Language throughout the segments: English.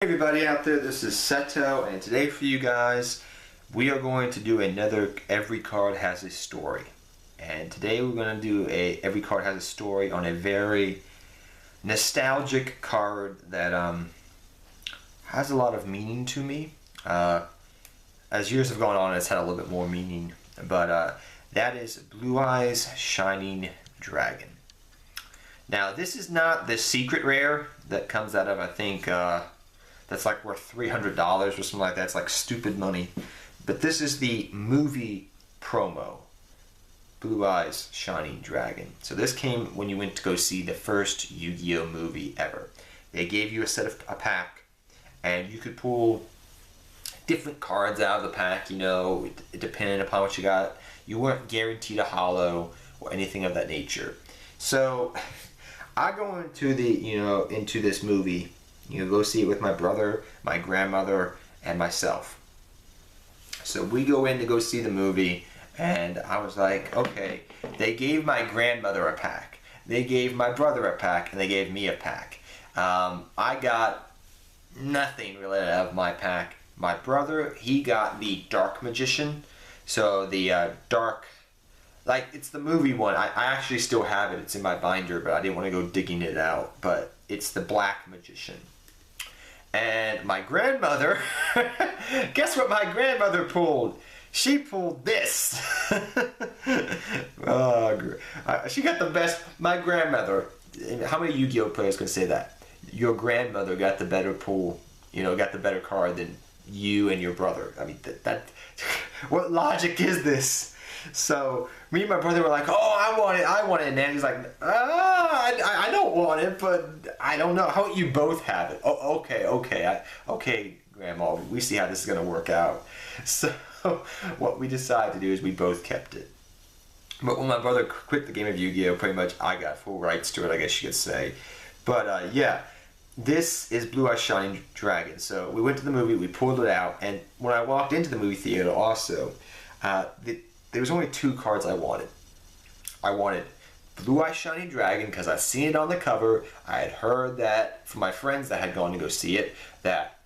Hey everybody out there, this is Seto, and today for you guys we are going to do another Every Card Has a Story. And today we're going to do a Every Card Has a Story on a very nostalgic card that has a lot of meaning to me. As years have gone on, it's had a little bit more meaning, but that is Blue Eyes Shining Dragon. Now this is not the secret rare that comes out of, I think, that's like worth $300 or something like that. It's like stupid money. But this is the movie promo, Blue Eyes Shining Dragon. So this came when you went to go see the first Yu-Gi-Oh movie ever. They gave you a pack, and you could pull different cards out of the pack, you know, depending upon what you got. You weren't guaranteed a holo or anything of that nature. So I go into into this movie, go see it with my brother, my grandmother, and myself. So we go in to go see the movie, and I was like, okay, they gave my grandmother a pack, they gave my brother a pack, and they gave me a pack. I got nothing really out of my pack. My brother, he got the Dark Magician, so the dark, like, it's the movie one. I actually still have it. It's in my binder, but I didn't want to go digging it out. But it's the Black Magician. And my grandmother, guess what my grandmother pulled? She pulled this. She got the best. My grandmother, how many Yu-Gi-Oh players can say that? Your grandmother got the better pull, got the better card than you and your brother. I mean, that what logic is this? So me and my brother were like, oh, I want it. And Nanny's like, I don't want it, but I don't know. How about you both have it? Oh, okay, Grandma, we see how this is going to work out. So what we decided to do is we both kept it. But when my brother quit the game of Yu-Gi-Oh, pretty much I got full rights to it, I guess you could say. But yeah, this is Blue Eyes Shining Dragon. So we went to the movie, we pulled it out, and when I walked into the movie theater also, there was only two cards I wanted. I wanted Blue Eyes Shining Dragon because I'd seen it on the cover. I had heard that from my friends that had gone to go see it, that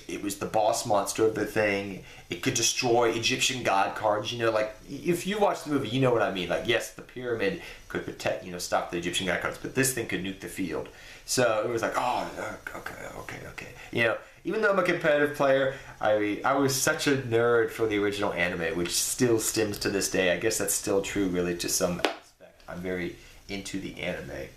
it was the boss monster of the thing. It could destroy Egyptian god cards. Like, if you watch the movie, you know what I mean. Like, yes, the pyramid could protect, stop the Egyptian god cards, but this thing could nuke the field. So it was like, oh, okay. Even though I'm a competitive player, I was such a nerd for the original anime, which still stems to this day. I guess that's still true, really, to some aspect. I'm very into the anime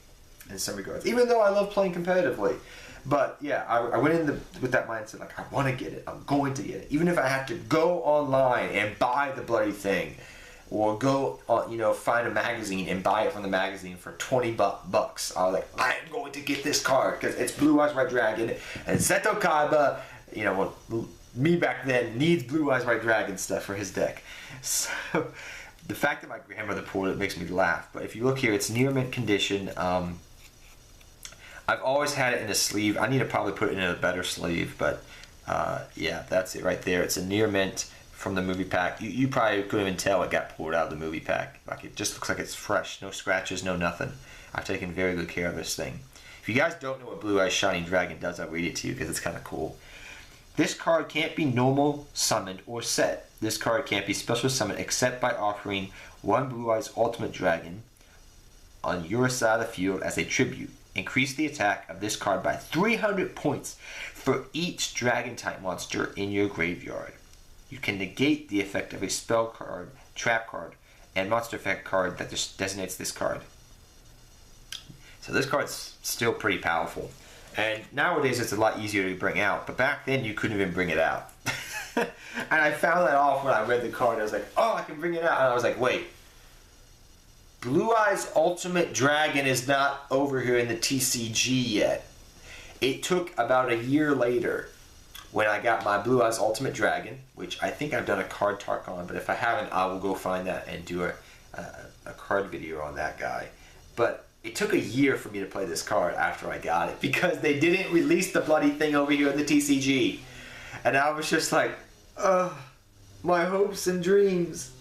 in some regards, even though I love playing competitively. But yeah, I went in with that mindset, like, I want to get it. I'm going to get it. Even if I have to go online and buy the bloody thing, or go, find a magazine and buy it from the magazine for 20 bucks. I was like, I am going to get this card because it's Blue Eyes White Dragon, and Seto Kaiba, me back then needs Blue Eyes White Dragon stuff for his deck. So the fact that my grandmother pulled it makes me laugh. But if you look here, it's near mint condition. I've always had it in a sleeve. I need to probably put it in a better sleeve, but yeah, that's it right there. It's a near mint from the movie pack. You probably couldn't even tell it got pulled out of the movie pack. Like, it just looks like it's fresh. No scratches, no nothing. I've taken very good care of this thing. If you guys don't know what Blue Eyes Shining Dragon does, I'll read it to you because it's kind of cool. This card can't be normal, summoned, or set. This card can't be special summoned except by offering one Blue Eyes Ultimate Dragon on your side of the field as a tribute. Increase the attack of this card by 300 points for each dragon type monster in your graveyard. You can negate the effect of a spell card, trap card, and monster effect card that just designates this card. So this card's still pretty powerful. And nowadays it's a lot easier to bring out, but back then you couldn't even bring it out. And I found that off when I read the card. I was like, oh, I can bring it out. And I was like, wait. Blue Eyes Ultimate Dragon is not over here in the TCG yet. It took about a year later when I got my Blue Eyes Ultimate Dragon, which I think I've done a card talk on, but if I haven't, I will go find that and do a card video on that guy. But it took a year for me to play this card after I got it because they didn't release the bloody thing over here in the TCG. And I was just like, my hopes and dreams.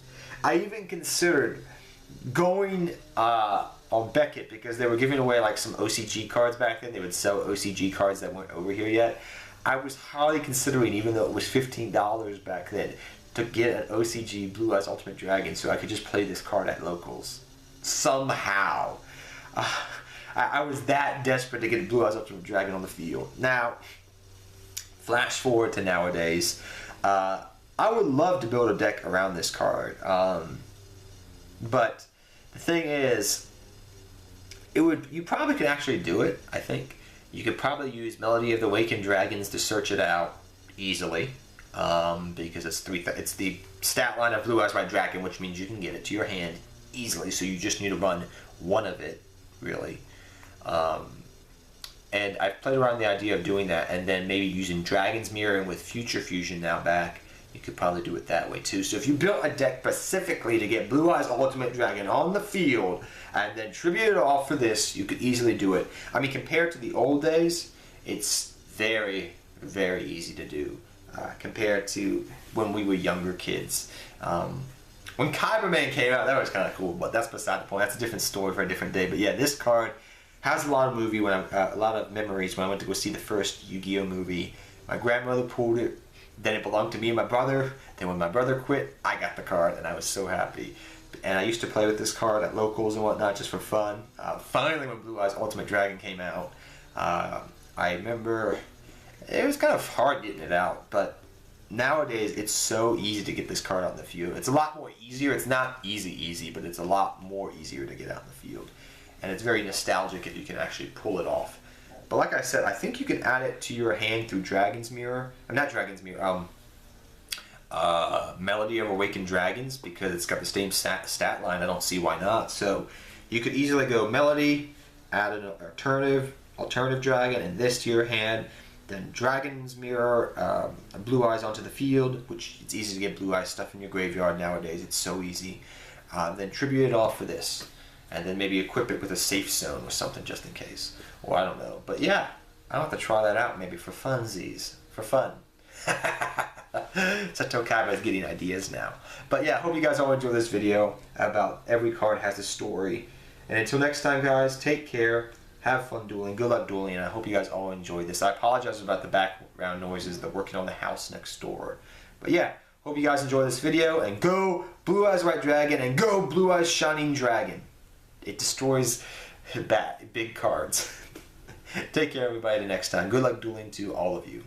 I even considered going on Beckett because they were giving away like some OCG cards back then. They would sell OCG cards that weren't over here yet. I was highly considering, even though it was $15 back then, to get an OCG Blue Eyes Ultimate Dragon so I could just play this card at locals. Somehow. I was that desperate to get a Blue Eyes Ultimate Dragon on the field. Now, flash forward to nowadays. I would love to build a deck around this card. But the thing is, you probably could actually do it, I think. You could probably use Melody of the Awakened Dragons to search it out easily. Because it's the stat line of Blue Eyes White Dragon, which means you can get it to your hand easily, so you just need to run one of it, really. And I've played around the idea of doing that, and then maybe using Dragon's Mirror, and with Future Fusion now back, you could probably do it that way too. So if you built a deck specifically to get Blue Eyes Ultimate Dragon on the field, and then tribute it off for this, you could easily do it. I mean, compared to the old days, it's very, very easy to do. Compared to when we were younger kids. When Kyberman came out, that was kind of cool, but that's beside the point. That's a different story for a different day. But yeah, this card has a lot of a lot of memories when I went to go see the first Yu-Gi-Oh movie. My grandmother pulled it, then it belonged to me and my brother. Then when my brother quit, I got the card, and I was so happy. And I used to play with this card at locals and whatnot just for fun. Finally, when Blue Eyes Ultimate Dragon came out, I remember it was kind of hard getting it out, but nowadays it's so easy to get this card out in the field. It's a lot more easier. It's not easy, but it's a lot more easier to get out in the field. And it's very nostalgic if you can actually pull it off. But like I said, I think you can add it to your hand through Dragon's Mirror. Not Dragon's Mirror, Melody of Awakened Dragons, because it's got the same stat line. I don't see why not. So you could easily go Melody, add an alternative dragon, and this to your hand. Then Dragon's Mirror, Blue Eyes onto the field, which it's easy to get Blue Eyes stuff in your graveyard nowadays. It's so easy. Then tribute it off for this. And then maybe equip it with a safe zone or something just in case. Or I don't know. But yeah, I'll have to try that out maybe for funsies. For fun. Seto Kaiba is getting ideas now. But yeah, I hope you guys all enjoy this video about every card has a story. And until next time, guys, take care. Have fun dueling. Good luck dueling. And I hope you guys all enjoyed this. I apologize about the background noises. They're working on the house next door. But yeah, hope you guys enjoy this video. And go Blue Eyes White Dragon. And go Blue Eyes Shining Dragon. It destroys big cards. Take care, everybody. Till next time. Good luck dueling to all of you.